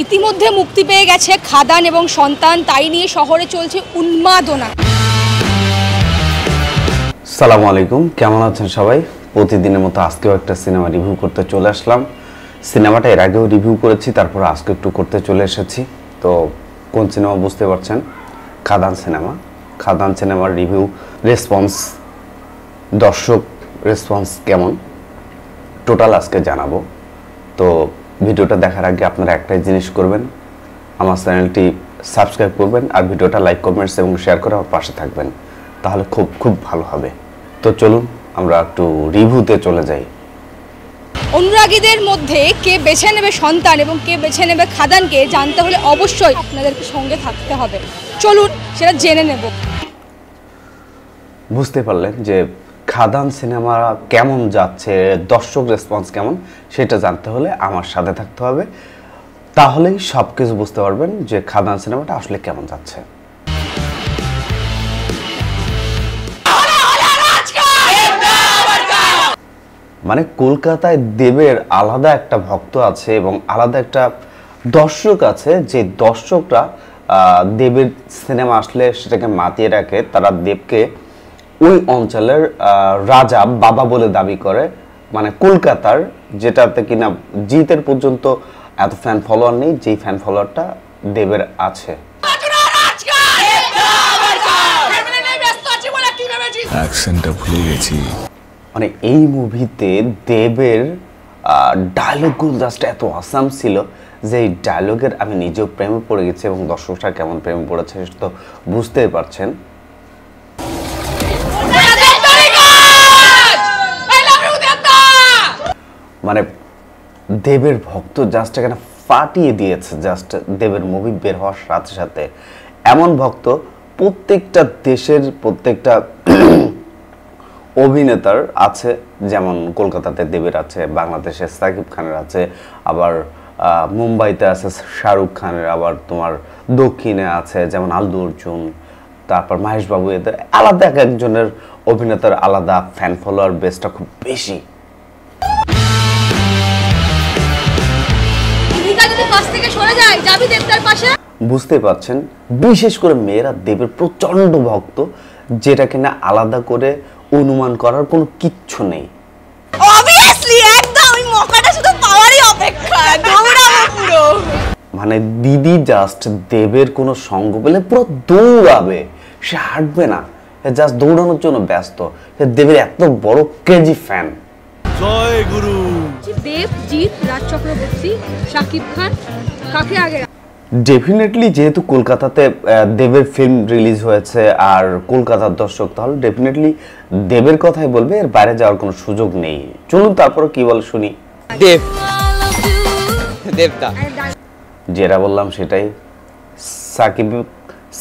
ইতিমধ্যে মুক্তি পেয়ে গেছে খাদান এবং সন্তান, তাই নিয়ে শহরে চলছে উন্মাদনা। আসসালামু আলাইকুম, কেমন আছেন সবাই? প্রতিদিনের মতো আজকেও একটা সিনেমা রিভিউ করতে চলে আসলাম। সিনেমাটা এর আগেও রিভিউ করেছি, তারপর আজকে একটু করতে চলে এসেছি। তো কোন সিনেমা বুঝতে পারছেন? খাদান সিনেমা। খাদান সিনেমার রিভিউ রেসপন্স, দর্শক রেসপন্স কেমন টোটাল আজকে জানাবো। তো ভিডিওটা দেখার আগে আপনারা একটাই জিনিস করবেন, আমার চ্যানেলটি সাবস্ক্রাইব করবেন আর ভিডিওটা লাইক কমেন্টস এবং শেয়ার করে আমার পাশে থাকবেন, তাহলে খুব ভালো হবে। তো চলুন আমরা একটু রিভিউতে চলে যাই। অনুরাগীদের মধ্যে কে বেছে নেবে সন্তান এবং কে বেছে নেবে খাদানকে জানতে হলে অবশ্যই আপনাদেরকে সঙ্গে থাকতে হবে। চলুন সেটা জেনে নেব। বুঝতে পারলেন যে খাদান সিনেমা কেমন যাচ্ছে, দর্শক রেসপন্স কেমন, সেটা জানতে হলে আমার সাথে থাকতে হবে, তাহলেই সব কিছু বুঝতে পারবেন যে খাদান সিনেমাটা আসলে কেমন যাচ্ছে। মানে কলকাতায় দেবের আলাদা একটা ভক্ত আছে এবং আলাদা একটা দর্শক আছে, যে দর্শকরা দেবের সিনেমা আসলে সেটাকে মাতিয়ে রাখে। তারা দেবকে ওই অঞ্চলের রাজা বাবা বলে দাবি করে, মানে কলকাতার, যেটাতে কিনা জিতের পর্যন্ত এত ফ্যান ফলোয়ার নেই, যেই ফ্যান ফলোয়ারটা দেবের আছে। মানে এই মুভিতে দেবের ডায়লগগুলো জাস্ট এত আসাম ছিল যে এই ডায়লগের আমি নিজেও প্রেমে পড়ে গেছি এবং দর্শকরা কেমন প্রেমে পড়েছে সেটা তো বুঝতেই পারছেন। মানে দেবের ভক্ত জাস্ট এখানে ফাটিয়ে দিয়েছে, জাস্ট দেবের মুভি বের হওয়ার সাথে সাথে। এমন ভক্ত প্রত্যেকটা দেশের প্রত্যেকটা অভিনেতার আছে, যেমন কলকাতাতে দেবের আছে, বাংলাদেশে সাকিব খানের আছে, আবার মুম্বাইতে আছে শাহরুখ খানের, আবার তোমার দক্ষিণে আছে যেমন আল্লু অর্জুন, তারপর মহেশ বাবু। এদের আলাদা এক একজনের অভিনেতার আলাদা ফ্যান ফলোয়ার বেসটা খুব বেশি। বুঝতে পারছেন, বিশেষ করে মেয়েরা দেবের প্রচন্ড ভক্ত, যেটা কিনা আলাদা করে অনুমান করার কোনো কিচ্ছু নেই। মানে দিদি জাস্ট দেবের কোনো সঙ্গ পেলে পুরো দৌড়াবে, সে হাঁটবে না, জাস্ট দৌড়ানোর জন্য ব্যস্ত। দেবের এত বড় ক্রেজি ফ্যান। জয় গুরু। দেব, জিৎ, রাজ চক্রবর্তী, শাকিব খান, কাকে আগে? ডেফিনেটলি যেহেতু কলকাতাতে দেবের ফিল্ম রিলিজ হয়েছে আর কলকাতার দর্শক, তাহলে ডেফিনেটলি দেবের কথাই বলবে, এর বাইরে যাওয়ার কোনো সুযোগ নেই। চলুন তারপরে কি বল শুনি। দেব, দেবদা, যেটা বললাম সেটাই।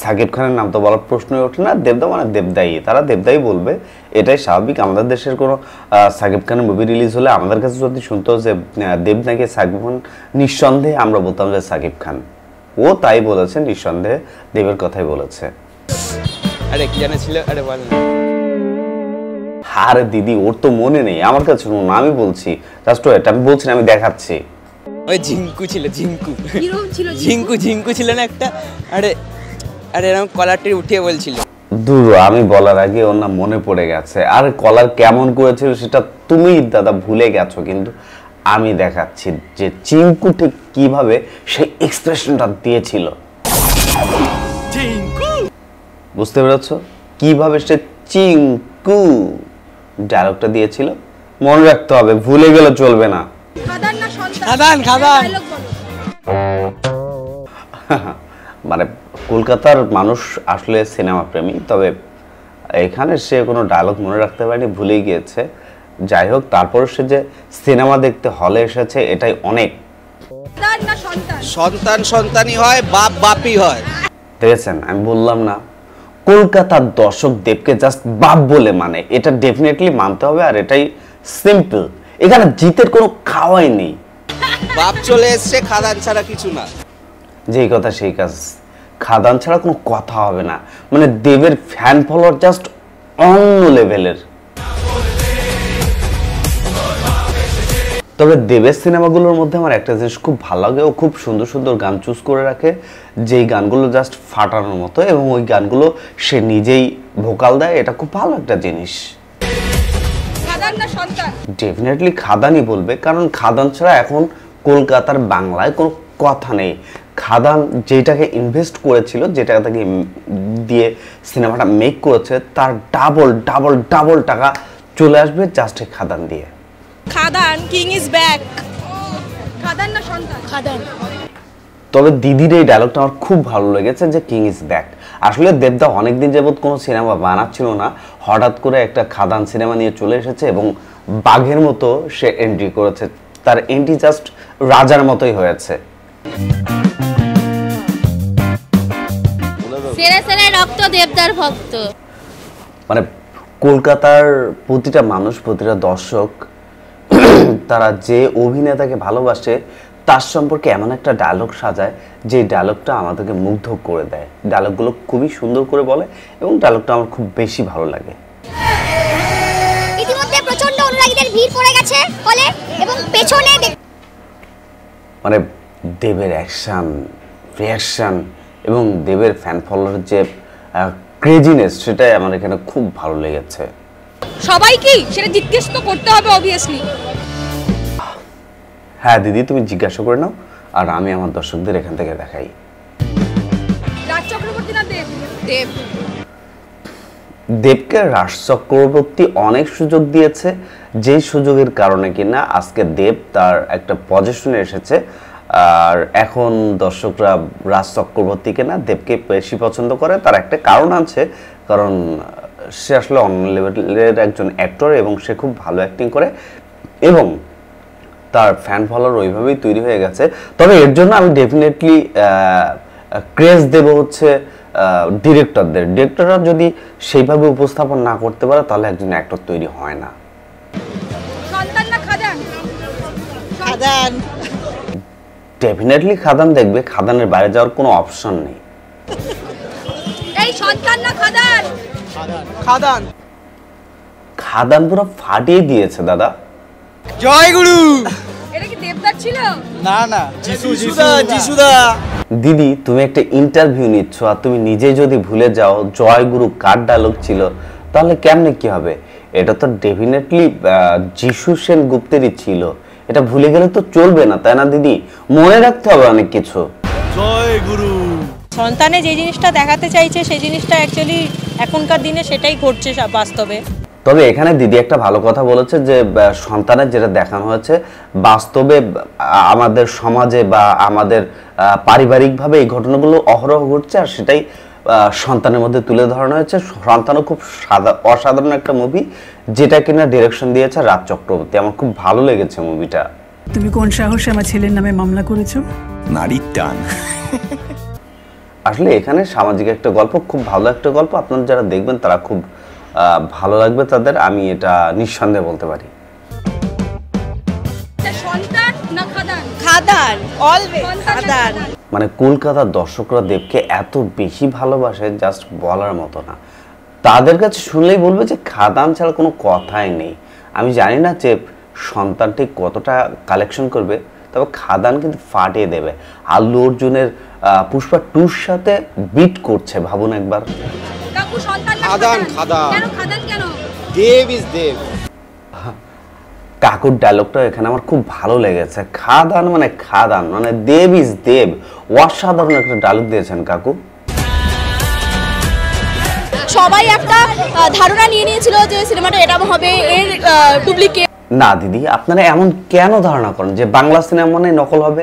সাকিব খানের নাম তো বলার প্রশ্নই ওঠে না, দেবদা মানে দেবদাই, তারা দেবদাই বলবে, এটাই স্বাভাবিক। আমাদের দেশের কোনো সাকিব খানের মুভি রিলিজ হলে আমাদের কাছে যদি শুনতো যে দেব নাকি সাকিব খান, নিঃসন্দেহে আমরা বলতাম যে সাকিব খান। ও তাই বলেছে, নিঃসন্দেহে দেবের কথাই বলেছে। আরে কি জানেছিল? আরে বল না। আরে দিদি, ওর তো মনে নেই, আমার কাছে শুনুন, আমি বলছি জাস্ট ওয়েট, আমি বলছি না, আমি দেখাচ্ছি। ওই ঝিঙ্কু ছিল, ঝিঙ্কু, কিরকম ছিল? ঝিঙ্কু ছিল না একটা? আরে আরে এরকম কলারটি উঠিয়ে বলছিল। দূর, আমি বলার আগে ওর নাম মনে পড়ে গেছে। আর কলার কেমন করেছিল সেটা তুমি দাদা ভুলে গেছো, কিন্তু আমি দেখাচ্ছি যে চিঙ্কু ঠিক কিভাবে সেই এক্সপ্রেশনটা দিয়েছিল। বুঝতে পেরেছো কিভাবে সে চিঙ্কু ডায়লগটা দিয়েছিল? মনে রাখতে হবে, ভুলে গেলে চলবে না। খাদান। মানে কলকাতার মানুষ আসলে সিনেমা প্রেমী, তবে এখানে সে কোনো ডায়লগ মনে রাখতে পারেনি, ভুলে গিয়েছে। যাই হোক, তারপর সে যে সিনেমা দেখতে হলে এসেছে, এটাই অনেক। সন্তানই হয়, বাপ বাপই হয়। দেখেছেন, আমি বললাম না, কলকাতার দর্শক দেবকে জাস্ট বাপ বলে মানে, এটা ডেফিনেটলি মানতে হবে। আর এটাই সিম্পল, এখানে জিতের কোনো খাওয়াই নেই। বাপ চলে এসছে, খাদান ছাড়া কিছু না। যেই কথা সেই কাজ, খাদান ছাড়া কোনো কথা হবে না। মানে দেবের ফ্যান ফলোয়ার জাস্ট অন্য লেভেলের। তবে দেবের সিনেমাগুলোর মধ্যে আমার একটা জিনিস খুব ভালো লাগে, ও খুব সুন্দর সুন্দর গান চুজ করে রাখে, যেই গানগুলো জাস্ট ফাটানোর মতো, এবং ওই গানগুলো সে নিজেই ভোকাল দেয়, এটা খুব ভালো একটা জিনিস। খাদান না সন্তান? ডেফিনেটলি খাদানই বলবে, কারণ খাদান ছাড়া এখন কলকাতার বাংলায় কোনো কথা নেই। খাদান যেটাকে ইনভেস্ট করেছিল, যেটা তাকে দিয়ে সিনেমাটা মেক করেছে, তার ডাবল ডাবল ডাবল টাকা চলে আসবে জাস্ট এই খাদান দিয়ে। খাদান কিং ইজ ব্যাক। খাদান না সন্তান? খাদান। তবে দিদির এই ডায়লগটা আমার খুব ভালো লেগেছে যে কিং ইজ ব্যাক। আসলে দেবদা অনেকদিন যাবৎ কোনো সিনেমা বানাচ্ছিল না, হঠাৎ করে একটা খাদান সিনেমা নিয়ে চলে এসেছে এবং বাঘের মতো সে এন্ট্রি করেছে। তার এন্ট্রি জাস্ট রাজার মতোই হয়েছে। সেরা সেরা রক্ত দেবদার ভক্ত। মানে কলকাতার প্রতিটা মানুষ, প্রতিটা দর্শক তারা যে অভিনেতাকে ভালোবাসে তার সম্পর্কে এমন একটা ডায়লগ সাজায় যে ডায়লগটা আমাদেরকে মুগ্ধ করে দেয়। ডায়লগগুলো খুবই সুন্দর করে বলে এবং ডায়লগটা আমার খুব বেশি ভালো লাগে। ইতিমধ্যে প্রচন্ড অনুরাগীদের ভিড় পড়ে গেছে হলে এবং পেছনে মানে দেবের অ্যাকশন, রিয়াকশন এবং দেবের ফ্যান ফলোয়ারের যে ক্রেজিনেস, সেটাই আমার এখানে খুব ভালো লেগেছে। সবাই কি সেটা জিজ্ঞেস তো করতে হবে অবভিয়াসলি। হ্যাঁ দিদি, তুমি জিজ্ঞাসা করে নাও আর আমি আমার দর্শকদের এখান থেকে দেখাই। রাজ চক্রবর্তী না দেব? দেব। দেবকে রাজ চক্রবর্তী অনেক সুযোগ দিয়েছে, যেই সুযোগের কারণে কিনা আজকে দেব তার একটা পজিশনে এসেছে। আর এখন দর্শকরা রাজ চক্রবর্তীকে না দেবকে বেশি পছন্দ করে। তার একটা কারণ আছে, কারণ সে আসলে অন্য লেভেলের একজন অ্যাক্টর এবং সে খুব ভালো অ্যাক্টিং করে এবং তার ফ্যান ফলোয়ার ওইভাবেই তৈরি হয়ে গেছে। তবে এর জন্য আমি ডেফিনেটলি ক্রেজ দেব হচ্ছে ডিরেক্টরদের। ডিরেক্টররা যদি সেইভাবে উপস্থাপন না করতে পারে তাহলে একজন অ্যাক্টর তৈরি হয় না। সন্তান না খাদান? খাদান। ডেফিনেটলি খাদান দেখবে, খাদানের বাইরে যাওয়ার কোনো অপশন নেই। এই সন্তান না খাদান? খাদান। খাদান পুরো ফাটিয়ে দিয়েছে দাদা। জয় গুরু। এটা কি দেবদার ছিল? না না, যিশুদা। দিদি, তুমি একটা ইন্টারভিউ নিচ্ছ আর তুমি নিজে যদি ভুলে যাও জয় গুরু কার ডায়লগ ছিল, তাহলে কেমনে কি হবে? এটা তো ডেফিনেটলি যিশু সেনগুপ্তেরই ছিল। এটা ভুলে গেলে তো চলবে না, তাই না দিদি? মনে রাখতে হবে অনেক কিছু। জয় গুরু। সন্তানে যে জিনিসটা দেখাতে চাইছে সেই জিনিসটা অ্যাকচুয়ালি এখনকার দিনে সেটাই ঘটছে বাস্তবে। তবে এখানে দিদি একটা ভালো কথা বলেছে যে সন্তানের যেটা দেখানো হয়েছে বাস্তবে আমাদের সমাজে বা আমাদের পারিবারিকভাবে এই ঘটনাগুলো অহরহ ঘটছে, আর সেটাই সন্তানের মধ্যে তুলে ধরানো হয়েছে। সন্তানও খুব অসাধারণ একটা মুভি, যেটা কিনা ডিরেকশন দিয়েছে রাজ চক্রবর্তী। আমার খুব ভালো লেগেছে মুভিটা। তুমি কোন সাহসে আমার ছেলের নামে মামলা করেছো? নারীর টান। আসলে এখানে সামাজিক একটা গল্প, খুব ভালো একটা গল্প। আপনারা যারা দেখবেন তারা খুব ভালো লাগবে তাদের, আমি এটা নিঃসন্দেহে বলতে পারি। সন্তান না খাদান? খাদান, অলওয়েজ খাদান। মানে কলকাতার দর্শকরা দেবকে এত বেশি ভালোবাসে, জাস্ট বলার মতো না। তাদের কাছে শুনলেই বলবে যে খাদান ছাড়া কোনো কথাই নেই। আমি জানি না যে সন্তানটি কতটা কালেকশন করবে, তবে খাদান কিন্তু ফাটিয়ে দেবে। আল্লু অর্জুনের পুষ্পা 2-র সাথে বিট করছে, ভাবুন একবার। কাকু সন্তান না খাদান, খাদান। কেন খাদান কেন? দেব ইজ দেব। কাকুর ডায়লগটা এখানে আমার খুব ভালো লেগেছে। খাদান মানে দেব ইজ দেব। অসাধারণ একটা ডায়লগ দিয়েছেন কাকু। সবাই একটা ধারণা নিয়ে নিয়েছিল যে সিনেমাটা এরকম হবে, এর ডুপ্লিকেট। না দিদি, আপনারা এমন কেন ধারণা করেন যে বাংলা সিনেমা মানে নকল হবে?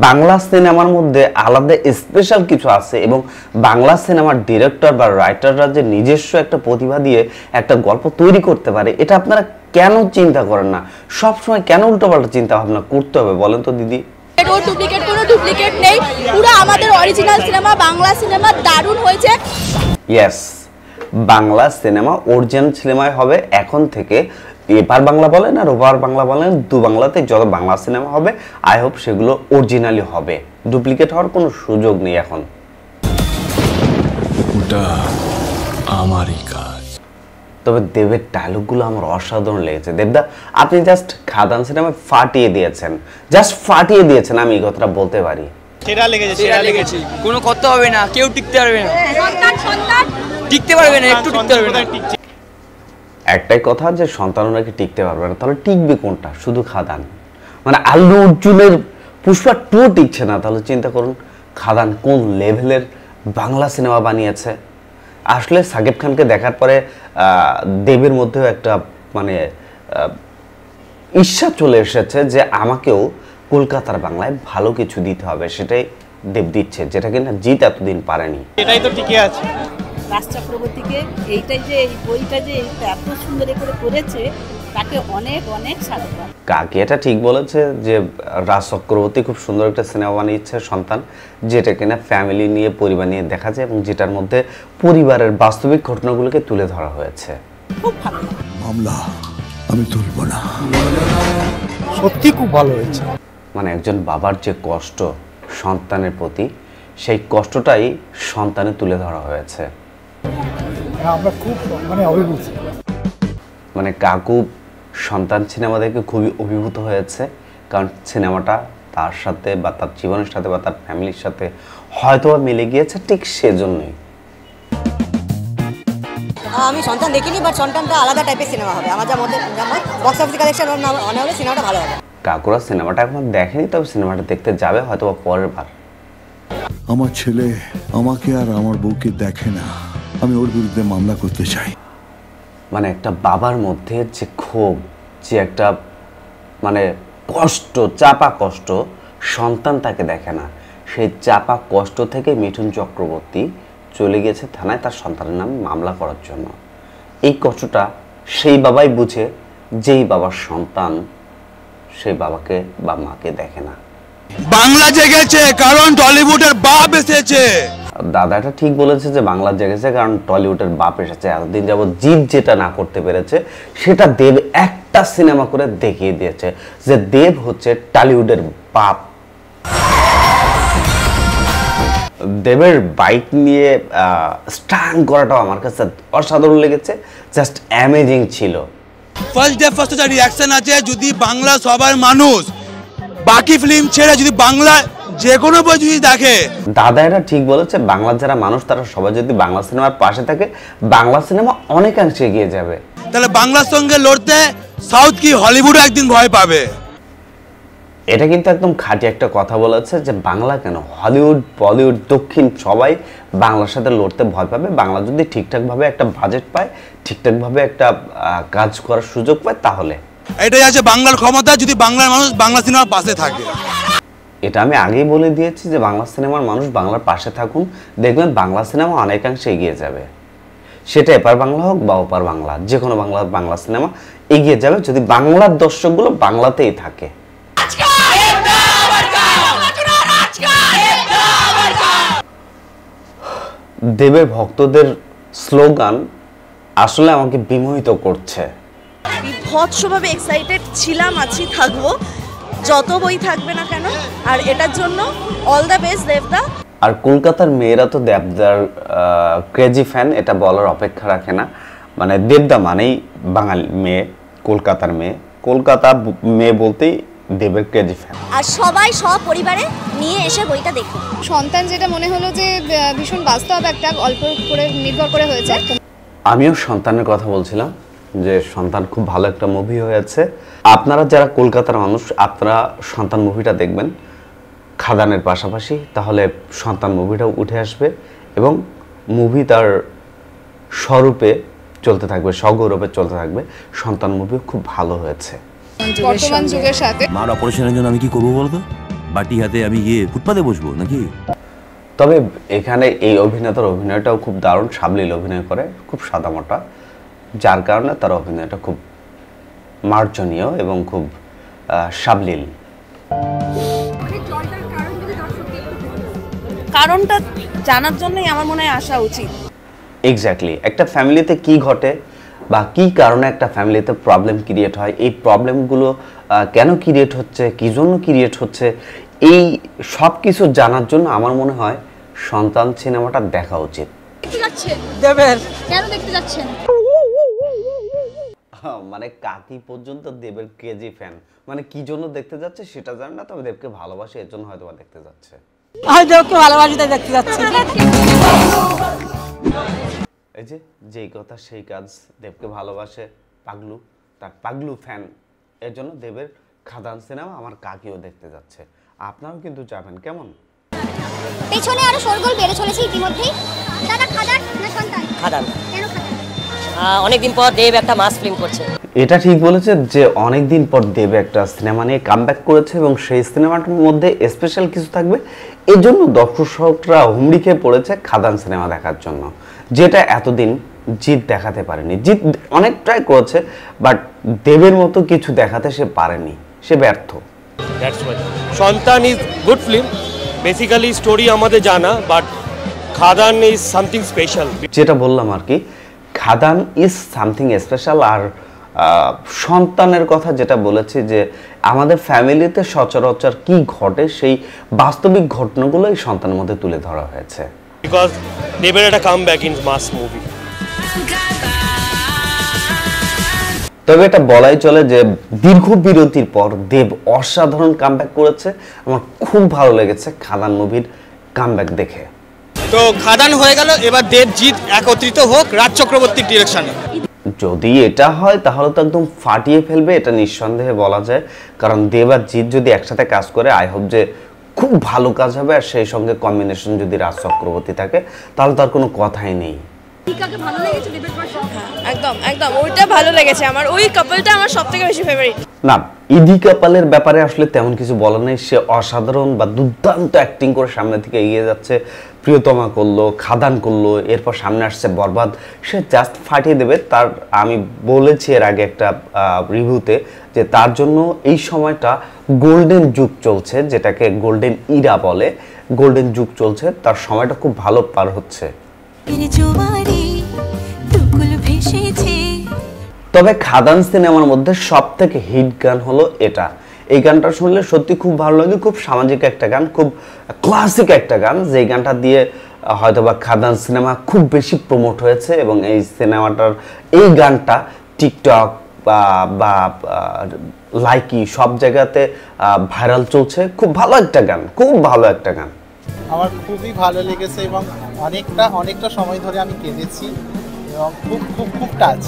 বাংলা সিনেমার মধ্যে আলাদা স্পেশাল কিছু আছে এবং বাংলা সিনেমার ডিরেক্টর বা রাইটাররা যে নিজস্ব একটা প্রতিভা দিয়ে একটা গল্প তৈরি করতে পারে, এটা আপনারা কেন চিন্তা করেন না? সবসময় কেন উল্টোপাল্টা চিন্তা ভাবনা করতে হবে বলেন তো দিদি? ডুপ্লিকেট, কোনো ডুপ্লিকেট নেই। পুরো আমাদের অরিজিনাল সিনেমা, বাংলা সিনেমা দারুণ হয়েছে। ইয়েস, বাংলা সিনেমা অরিজিনাল সিনেমায় হবে এখন থেকে। এপার বাংলা বলেন আর ওপার বাংলা বলেন, দু বাংলাতে যত বাংলা সিনেমা হবে আই হোপ সেগুলো অরিজিনালি হবে, ডুপ্লিকেট হওয়ার কোনো সুযোগ নেই এখন। ওটা আমারই কাজ। তবে দেবের ডায়লগগুলো আমার অসাধারণ লেগেছে। দেবদা, আপনি জাস্ট খাদান সিনেমায় ফাটিয়ে দিয়েছেন, জাস্ট ফাটিয়ে দিয়েছেন, আমি এই কথাটা বলতে পারি। সেরা লেগেছে, কোনো কথা হবে না, কেউ টিকতে পারবে না, টিকতে পারবে না, একটু টিকতে পারবে না। একটাই কথা যে সন্তান নাকি টিকতে পারবে না, তাহলে টিকবে কোনটা? শুধু খাদান। মানে আল্লু অর্জুনের পুষ্পা 2 টিকছে না, তাহলে চিন্তা করুন খাদান কোন লেভেলের বাংলা সিনেমা বানিয়েছে। আসলে সাকিব খানকে দেখার পরে দেবের মধ্যেও একটা মানে ঈর্ষা চলে এসেছে যে আমাকেও কলকাতার বাংলায় ভালো কিছু দিতে হবে, সেটাই দেব দিচ্ছে, যেটা কিনা জিৎ এতদিন পারেনি। এটাই তো ঠিকই আছে। রাজ চক্রবর্তীকে এইটাই যে এই বইটা যে এত সুন্দর করে করেছে, তাকে অনেক অনেক সাধুবাদ। কাকি এটা ঠিক বলেছে যে রাজ চক্রবর্তী খুব সুন্দর একটা সিনেমা বানিয়েছে সন্তান, যেটা কিনা ফ্যামিলি নিয়ে পরিবার নিয়ে দেখা যায় এবং যেটার মধ্যে পরিবারের বাস্তবিক ঘটনাগুলোকে তুলে ধরা হয়েছে। খুব ভালো মামলা আমি তুলব না। সত্যি খুব ভালো হয়েছে। মানে একজন বাবার যে কষ্ট সন্তানের প্রতি, সেই কষ্টটাই সন্তানে তুলে ধরা হয়েছে। আমরা খুব মানে অভিভূত, মানে কাকু সন্তান সিনেমা দেখে খুবই অভিভূত হয়েছে, কারণ সিনেমাটা তার সাথে বা তার জীবনের সাথে বা তার ফ্যামিলির সাথে হয়তো মিলে গিয়েছে, ঠিক সেজন্যই। আমি সন্তান দেখিনি, বাট সন্তানটা আলাদা টাইপের সিনেমা হবে আমার যা মতে, বক্স অফিস কালেকশন মনে হলে সিনেমাটা ভালো হবে। কাকুরা সিনেমাটা এখন দেখেনি, তবে সিনেমাটা দেখতে যাবে হয়তো বা পরের বার। আমার ছেলে আমাকে আর আমার বউকে দেখে না, আমি ওর বিরুদ্ধে মামলা করতে চাই। মানে একটা বাবার মধ্যে যে ক্ষোভ, যে একটা মানে কষ্ট, চাপা কষ্ট, সন্তান তাকে দেখে না, সেই চাপা কষ্ট থেকে মিঠুন চক্রবর্তী চলে গেছে থানায় তার সন্তানের নামে মামলা করার জন্য। এই কষ্টটা সেই বাবাই বুঝে যেই বাবার সন্তান সেই বাবাকে বা মাকে দেখে না। বাংলা জেগেছে কারণ টলিউডের বাপ এসেছে। দাদা এটা ঠিক বলেছে যে বাংলা জেগেছে কারণ টলিউডের বাপ এসেছে। এতদিন যাবত জিৎ যেটা না করতে পেরেছে সেটা দেব একটা সিনেমা করে দেখিয়ে দিয়েছে যে দেব হচ্ছে টলিউডের বাপ। দেবের বাইক নিয়ে স্টান করাটাও আমার কাছে অসাধারণ লেগেছে, জাস্ট অ্যামেজিং ছিল। ফার্স্ট ডে ফার্স্ট একটা রিঅ্যাকশন আছে, যদি বাংলা সবার মানুষ বাকি ফিল্ম ছেড়ে যদি বাংলা যে কোনো বই যদি দেখে। দাদা এটা ঠিক বলেছে, বাংলার যারা মানুষ তারা সবাই যদি বাংলা সিনেমার পাশে থাকে, বাংলা সিনেমা অনেকাংশে এগিয়ে যাবে। তাহলে বাংলার সঙ্গে লড়তে সাউথ কি হলিউড একদিন ভয় পাবে। এটা কিন্তু একদম খাঁটি একটা কথা বলেছে যে বাংলা কেন, হলিউড বলিউড দক্ষিণ সবাই বাংলার সাথে লড়তে ভয় পাবে। বাংলা যদি ঠিকঠাকভাবে একটা বাজেট পায়, ঠিকঠাকভাবে একটা কাজ করার সুযোগ পায়, তাহলে এটাই আছে বাংলার ক্ষমতা, যদি বাংলার মানুষ বাংলা সিনেমার পাশে থাকে। এটা আমি আগেই বলে দিয়েছি যে বাংলা সিনেমার মানুষ বাংলার পাশে থাকুন, দেখবেন বাংলা সিনেমা অনেকাংশে এগিয়ে যাবে। সেটা এপার বাংলা হোক বা ওপার বাংলা, যে কোনো বাংলা সিনেমা এগিয়ে যাবে যদি বাংলার দর্শকগুলো বাংলাতেই থাকে। দেবের ভক্তদের স্লোগান আসলে আমাকে বিমোহিত করছে। বিভৎসভাবে এক্সাইটেড ছিলাম, আছি, থাকবো, যত বই থাকবে না কেন। আর এটার জন্য অল দ্য বেস্ট দেবদা। আর কলকাতার মেয়েরা তো দেবদার ক্রেজি ফ্যান, এটা বলার অপেক্ষা রাখে না। মানে দেবদা মানেই বাঙালি মেয়ে, কলকাতার মেয়ে, কলকাতা মেয়ে বলতেই দেবের ক্রেজি ফ্যান। আর সবাই সপরিবারে নিয়ে এসে বইটা দেখুন। সন্তান যেটা মনে হলো যে ভীষণ বাস্তব, একটা অল্প করে নির্ভর করে হয়েছে। আমিও সন্তানের কথা বলছিলাম যে সন্তান খুব ভালো একটা মুভি হয়েছে। আপনারা যারা কলকাতার মানুষ, আপনারা সন্তান মুভিটা দেখবেন খাদানের পাশাপাশি, তাহলে সন্তান মুভিটাও উঠে আসবে এবং মুভি তার স্বরূপে চলতে থাকবে, সগৌরবে চলতে থাকবে। সন্তান মুভিও খুব ভালো হয়েছে। বর্তমান যুগের সাথে মার অপারেশনের জন্য আমি কি করবো বলতো? বাটি হাতে আমি গিয়ে ফুটপাতে বসবো নাকি? তবে এখানে এই অভিনেতার অভিনয়টাও খুব দারুণ, সাবলীল অভিনয় করে, খুব সাদামাটা, যার কারণে তার অভিনয়টা খুব মার্জনীয় এবং খুব সাবলীল। কারণটা জানার জন্যই আমার মনে হয় আসা উচিত। এক্স্যাক্টলি, একটা ফ্যামিলিতে কি ঘটে বা কি কারণে একটা ফ্যামিলিতে প্রবলেম ক্রিয়েট হয়, এই প্রবলেমগুলো কেন ক্রিয়েট হচ্ছে, কী জন্য ক্রিয়েট হচ্ছে, এই সব কিছু জানার জন্য আমার মনে হয় সন্তান সিনেমাটা দেখা উচিত। দেখতে যাচ্ছেন? দেবের কেন দেখতে যাচ্ছেন? মানে কাকি পর্যন্ত দেবের কেজি ফ্যান, মানে কি জন্য দেখতে যাচ্ছে সেটা জানে না, তবে দেবকে ভালোবাসে এর জন্য হয়তো দেখতে যাচ্ছে। আমি দেবকে ভালোবাসি তাই দেখতে যাচ্ছি। এই যে যেই কথা সেই কাজ, দেবকে ভালোবাসে পাগলু, তার পাগলু ফ্যান, এর জন্য দেবের খাদান সিনেমা আমার কাকিও দেখতে যাচ্ছে। আপনারাও কিন্তু যাবেন, কেমন? পেছনে আরো শোরগোল বেড়ে চলেছে ইতিমধ্যেই। দাদা খাদান না সন্তান? খাদান। কেন খাদান? অনেকদিন পর দেব একটা মাস ফিল্ম করছে। এটা ঠিক বলেছে যে অনেকদিন পর দেব একটা সিনেমা নিয়ে কামব্যাক করেছে এবং সেই সিনেমাটার মধ্যে স্পেশাল কিছু থাকবে, এই জন্য দর্শকরা হুমড়ি খেয়ে পড়েছে খাদান সিনেমা দেখার জন্য, যেটা এতদিন জিৎ দেখাতে পারেনি। জিৎ অনেক ট্রাই করেছে, বাট দেবের মতো কিছু দেখাতে সে পারেনি, সে ব্যর্থ। সন্তান is good film, basically story আমাদের জানা, but Khadaan is something special. যেটা বললাম আর কি, খাদান ইজ সামথিং স্পেশাল। আর সন্তানের কথা যেটা বলেছি, যে আমাদের ফ্যামিলিতে সচরাচর কি ঘটে সেই বাস্তবিক ঘটনাগুলো এই সন্তানের মধ্যে তুলে ধরা হয়েছে। বিকজ দেবের একটা কামব্যাক ইন মাস মুভি। তবে এটা বলাই চলে যে দীর্ঘ বিরতির পর দেব অসাধারণ কামব্যাক করেছে। আমার খুব ভালো লেগেছে খাদান মুভির কামব্যাক দেখে। তো খাদান হয়ে গেল, এবার দেব জিৎ একত্রিত হোক রাজ চক্রবর্তীর ডিরেকশনে। যদি এটা হয় তাহলে তো একদম ফাটিয়ে ফেলবে, এটা নিঃসন্দেহে বলা যায়। কারণ দেব আর জিৎ যদি একসাথে কাজ করে, আই হোপ যে খুব ভালো কাজ হবে। আর সেই সঙ্গে কম্বিনেশন যদি রাজ চক্রবর্তী থাকে তাহলে তার কোনো কথাই নেই। একদম একদম ওইটা ভালো লেগেছে আমার, ওই কাপলটা আমার সবথেকে বেশি ফেভারিট। না, ইদি কাপালের ব্যাপারে আসলে তেমন কিছু বলার নেই। সে অসাধারণ বা দুর্দান্ত অ্যাক্টিং করে সামনে থেকে এগিয়ে যাচ্ছে। প্রিয়তমা করলো, খাদান করলো, এরপর সামনে আসছে বরবাদ, সে জাস্ট ফাটিয়ে দেবে। তার আমি বলেছি এর আগে একটা রিভিউতে যে তার জন্য এই সময়টা গোল্ডেন যুগ চলছে, যেটাকে গোল্ডেন ইরা বলে। গোল্ডেন যুগ চলছে, তার সময়টা খুব ভালো পার হচ্ছে। তবে খাদান সিনেমার মধ্যে সব থেকে হিট গান হলো এটা। এই গানটা শুনলে সত্যি খুব ভালো লাগে, খুব সামাজিক একটা গান, খুব ক্লাসিক একটা গান, যেই গানটা দিয়ে হয়তোবা খাদান সিনেমা খুব বেশি প্রমোট হয়েছে। এবং এই সিনেমাটার এই গানটা টিকটক বা লাইকি সব জায়গাতে ভাইরাল চলছে। খুব ভালো একটা গান, খুব ভালো একটা গান। আমার খুবই ভালো লেগেছে এবং অনেকটা সময় ধরে আমি কেঁদেছি এবং খুব খুব খুব টাচ।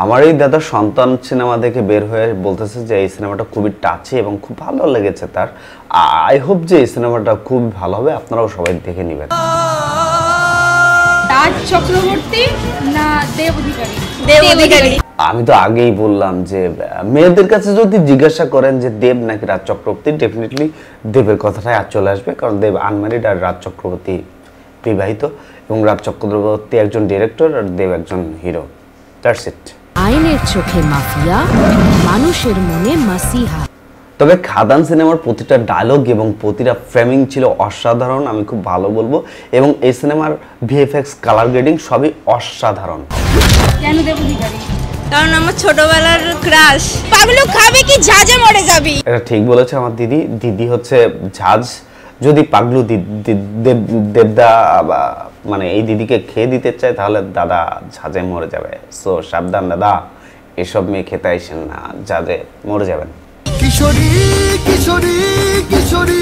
আমার এই দাদা সন্তান সিনেমা দেখে বের হয়ে বলতেছে যে এই সিনেমাটা খুবই টাচি এবং খুব ভালো লেগেছে তার। আই হোপ যে এই সিনেমাটা খুব ভালো হবে, আপনারাও সবাই দেখে নেবেন। রাজ চক্রবর্তী না দেব অধিকারী? দেব অধিকারী। আমি তো আগেই বললাম যে মেয়েদের কাছে যদি জিজ্ঞাসা করেন যে দেব নাকি রাজ চক্রবর্তী, ডেফিনেটলি দেবের কথাটাই আর চলে আসবে। কারণ দেব আনম্যারিড আর রাজ চক্রবর্তী বিবাহিত, এবং রাজ চক্রবর্তী একজন ডিরেক্টর আর দেব একজন হিরো। That's it. আইনের চোখে মাফিয়া, মানুষের মনে মাসিহা। তবে খাদান সিনেমার প্রতিটা ডায়লগ এবং প্রতিটা ফ্রেমিং ছিল অসাধারণ, আমি খুব ভালো বলবো। এবং এই সিনেমার ভিএফএক্স, কালার গ্রেডিং সবই অসাধারণ। কেন দেব অধিকারী? কারণ আমার ছোটবেলার ক্রাশ। পাগলু খাবে কি ঝাঁঝে মরে যাবি। এটা ঠিক বলেছে আমার দিদি। দিদি হচ্ছে ঝাঁজ। যদি পাগলু দেবদা মানে এই দিদিকে খেয়ে দিতে চায় তাহলে দাদা ঝাঁজে মরে যাবে। সো সাবধান দাদা, এসব মেয়ে খেতে আইসেন না, ঝাঁজে মরে যাবেন। কিশোরী কিশোরী কিশোরী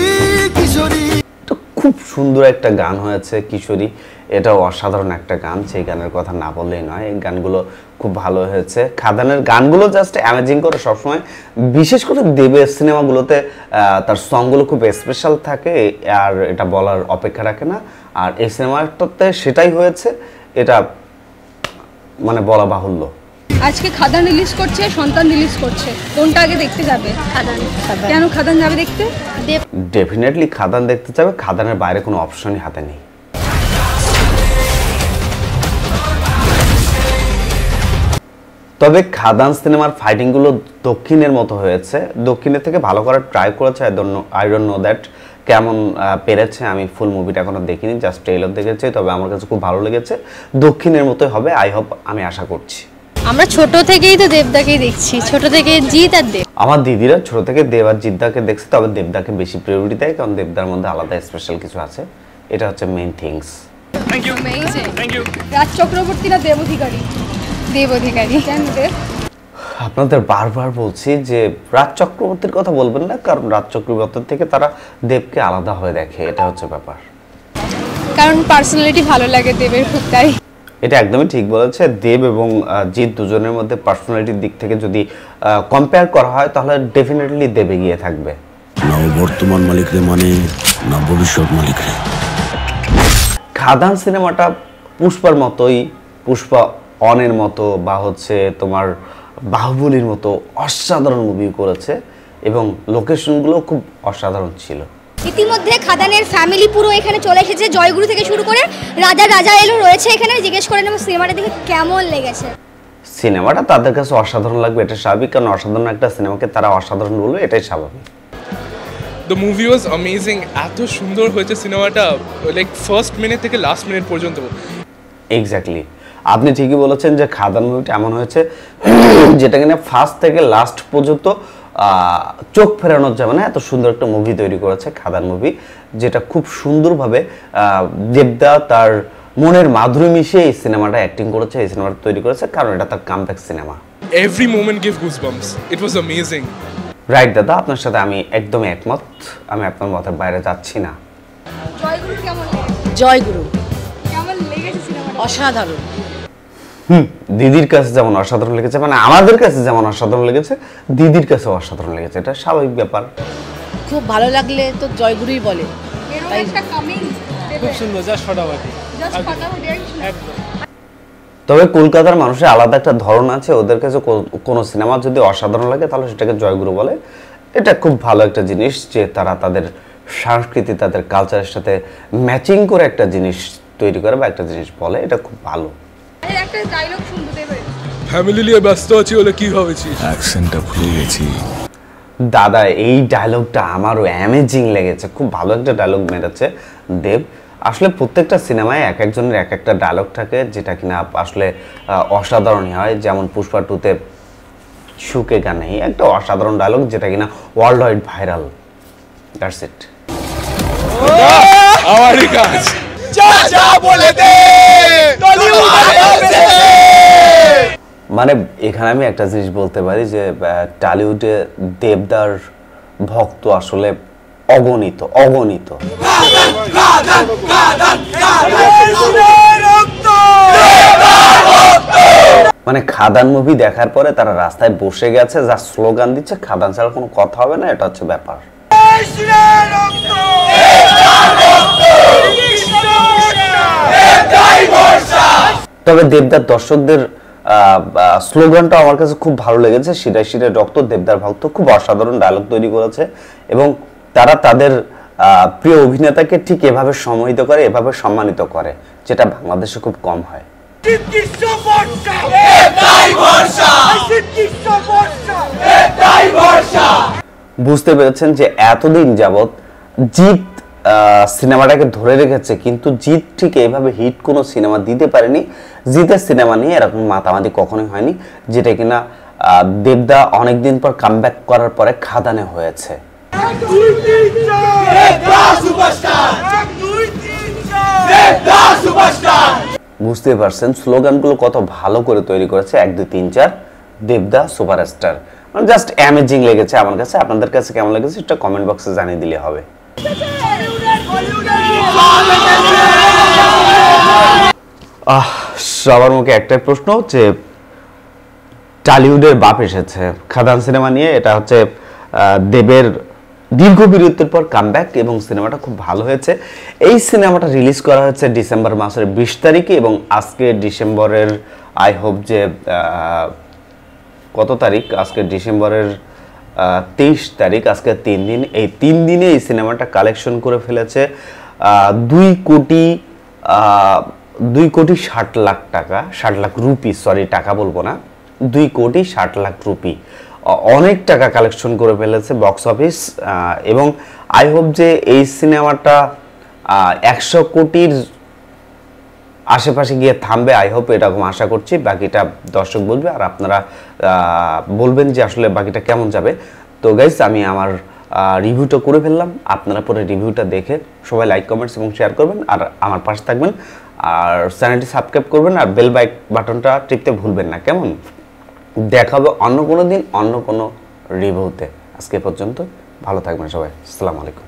কিশোরী, তো খুব সুন্দর একটা গান হয়েছে কিশোরী। এটাও অসাধারণ একটা গান, সেই গানের কথা না বললেই নয়। এই গানগুলো খুব ভালো হয়েছে। খাদানের গানগুলো জাস্ট অ্যামেজিং করে সবসময়, বিশেষ করে দেবের সিনেমাগুলোতে তার সংগুলো খুব স্পেশাল থাকে, আর এটা বলার অপেক্ষা রাখে না। আর এই সিনেমাটাতে সেটাই হয়েছে, এটা মানে বলা বাহুল্য। আজকে খাদান রিলিজ করছে, সন্তান রিলিজ করছে, কোনটা আগে দেখতে যাবে? খাদান। কেন খাদান যাবে দেখতে? ডেফিনেটলি খাদান দেখতে যাবে, খাদানের বাইরে কোনো অপশনই হাতে নেই। তবে খাদান সিনেমার ফাইটিংগুলো দক্ষিণের মতো হয়েছে, দক্ষিণের থেকে ভালো করার ট্রাই করেছে। আই ডোন্ট নো দ্যাট কেমন পেরেছে, আমি ফুল মুভিটা এখনো দেখিনি, জাস্ট ট্রেলার দেখেছি। তবে আমার কাছে খুব ভালো লেগেছে, দক্ষিণের মতোই হবে, আই হোপ, আমি আশা করছি। আমরা ছোট থেকেই তো দেবদাকেই দেখছি, ছোট থেকে জিৎ আর দেব। আমার দিদিরা ছোট থেকে দেব আর জিদ্দাকে দেখছে, তবে দেবদাকে বেশি প্রায়োরিটি দেয়, কারণ দেবদার মধ্যে আলাদা স্পেশাল কিছু আছে। এটা হচ্ছে main things. Thank you. Raj Chakraborty না দেব অধিকারী? দেব অধিকারী। কেন দেব? আপনাদের বারবার বলছি যে রাজ চক্রবর্তীর কথা বলবেন না, কারণ রাজ চক্রবর্তীর থেকে তারা দেবকে আলাদা হয়ে দেখে, এটা হচ্ছে ব্যাপার। কারণ পার্সোনালিটি ভালো লাগে দেবের খুব, তাই। এটা একদমই ঠিক বলেছে। দেব এবং জিৎ দুজনের মধ্যে পার্সোনালিটির দিক থেকে যদি কম্পেয়ার করা হয় তাহলে ডেফিনেটলি দেব এগিয়ে থাকবে। না বর্তমান মালিক রে মানে না ভবিষ্যৎ মালিক রে। খাদান সিনেমাটা পুষ্পার মতোই, পুষ্পা অনের মতো বা হচ্ছে তোমার বাহুবলীর মতো অসাধারণ মুভি করেছে এবং লোকেশনগুলো খুব অসাধারণ ছিল। ইতিমধ্যে খাদানের ফ্যামিলি পুরো এখানে চলে এসেছে, জয়গুরু থেকে শুরু করে রাজা এলো রয়েছে এখানে। জিজ্ঞেস করে নেব সিনেমাটা দেখে কেমন লেগেছে। সিনেমাটা তাদের কাছে অসাধারণ লাগবে, এটা স্বাভাবিক, কারণ অসাধারণ একটা সিনেমাকে তারা অসাধারণ বলবে, এটাই স্বাভাবিক। দ্য মুভি ওয়াজ অ্যামেজিং, এত সুন্দর হয়েছে সিনেমাটা, লাইক ফার্স্ট মিনিট থেকে লাস্ট মিনিট পর্যন্ত। এক্স্যাক্টলি, আপনি ঠিকই বলেছেন যে খাদান মুভিটা এমন হয়েছে যেটা কিনা ফার্স্ট থেকে লাস্ট পর্যন্ত চোখ ফেরানোর যাবে না, এত সুন্দর একটা মুভি তৈরি করেছে খাদান মুভি, যেটা খুব সুন্দরভাবে দেবদা তার মনের মাধুরী মিশিয়ে এই সিনেমাটা অ্যাক্টিং করেছে, এই সিনেমাটা তৈরি করেছে, কারণ এটা তার comeback cinema. Every moment give goosebumps, it was amazing. Right দাদা, আপনার সাথে আমি একদমই একমত, আমি আপনার মতের বাইরে যাচ্ছি না। জয়গুরু কেমন লেগেছে? জয়গুরু কেমন লেগেছে সিনেমাটা? অসাধারণ। দিদির কাছে যেমন অসাধারণ লেগেছে, মানে আমাদের কাছে যেমন অসাধারণ লেগেছে, দিদির কাছে অসাধারণ লেগেছে, এটা স্বাভাবিক ব্যাপার। খুব ভালো লাগলে তো জয়গুরুই বলে। তাই একটা কামিং খুব সুন্দর, জাস্ট ফাটাফাটি। একদম। তবে কলকাতার মানুষের আলাদা একটা ধরন আছে, ওদের কাছে কোনো সিনেমা যদি অসাধারণ লাগে তাহলে সেটাকে জয়গুরু বলে। এটা খুব ভালো একটা জিনিস যে তারা তাদের সংস্কৃতি, তাদের কালচারের সাথে ম্যাচিং করে একটা জিনিস তৈরি করে বা একটা জিনিস বলে, এটা খুব ভালো। একটা ডায়লগ শুনতে দেবে। ফ্যামিলি নিয়ে ব্যস্ত আছি বলে কি ভাবেছি, অ্যাকসেন্টটা ভুলে গেছি। দাদা এই ডায়লগটা আমারও অ্যামেজিং লেগেছে, খুব ভালো একটা ডায়লগ মেরেছে দেব। আসলে প্রত্যেকটা সিনেমায় এক একজনের এক একটা ডায়লগ থাকে যেটা কিনা আসলে অসাধারণই হয়। যেমন পুষ্পা 2-তে সুকে গানে একটা অসাধারণ ডায়লগ যেটা কিনা world wide viral. That's it. আমারই কাজ যা বলে দে মানে এখানে আমি একটা জিনিস বলতে পারি যে টলিউডে দেবদার ভক্ত আসলে অগণিত। মানে খাদান মুভি দেখার পরে তারা রাস্তায় বসে গেছে, যা স্লোগান দিচ্ছে, খাদান ছাড়া কোনো কথা হবে না, এটা হচ্ছে ব্যাপার। তবে দেবদার দর্শকদের স্লোগানটা আমার কাছে খুব ভালো লেগেছে, শিরায় শিরায় রক্ত, দেবদার ভক্ত, খুব অসাধারণ ডায়লগ তৈরি করেছে এবং তারা তাদের প্রিয় অভিনেতাকে ঠিক এভাবে সম্মানিত করে, এভাবে সম্মানিত করে, যেটা বাংলাদেশে খুব কম হয়। বুঝতে পেরেছেন যে এতদিন যাবত জিৎ সিনেমাটাকে ধরে রেখেছে, কিন্তু জিৎ ঠিক এইভাবে হিট কোনো সিনেমা দিতে পারেনি। জিতের সিনেমা নিয়ে এরকম মাতামাতি কখনোই হয়নি, যেটা কিনা দেবদা অনেকদিন পর কামব্যাক করার পরে খাদানে হয়েছে। বুঝতে পারছেন স্লোগানগুলো কত ভালো করে তৈরি করেছে, 1 2 3 4 দেবদা সুপারস্টার, মানে জাস্ট অ্যামেজিং লেগেছে আমার কাছে। আপনাদের কাছে কেমন লেগেছে সেটা কমেন্ট বক্সে জানিয়ে দিলে হবে। সবার মুখে একটাই প্রশ্ন যে টলিউডের বাপ এসেছে খাদান সিনেমা নিয়ে। এটা হচ্ছে দেবের দীর্ঘ বিরতির পর কামব্যাক এবং সিনেমাটা খুব ভালো হয়েছে। এই সিনেমাটা রিলিজ করা হয়েছে ডিসেম্বর মাসের 20 তারিখে এবং আজকে ডিসেম্বরের আই হোপ যে কত তারিখ, আজকে ডিসেম্বরের 23 তারিখ, আজকে 3 দিন। এই 3 দিনে এই সিনেমাটা কালেকশন করে ফেলেছে 2,60,00,000 টাকা, 60 লাখ রুপি, সরি টাকা বলবো না, 2,60,00,000 রুপি, অনেক টাকা কালেকশন করে ফেলেছে বক্স অফিস। এবং আই হোপ যে এই সিনেমাটা 100 কোটির আশেপাশে গিয়ে থামবে, আই হোপ, এরকম আশা করছি। বাকিটা দর্শক বলবে আর আপনারা বলবেন যে আসলে বাকিটা কেমন যাবে। তো গাইস আমি আমার রিভিউটা করে ফেললাম, আপনারা পরে রিভিউটা দেখে সবাই লাইক কমেন্টস এবং শেয়ার করবেন আর আমার পাশে থাকবেন আর চ্যানেলটি সাবস্ক্রাইব করবেন আর বেল বাটনটা টিপতে ভুলবেন না, কেমন? দেখাবো অন্য কোনো দিন অন্য কোনো রিভিউতে। আজকে পর্যন্ত ভালো থাকবেন সবাই, আসসালামু আলাইকুম।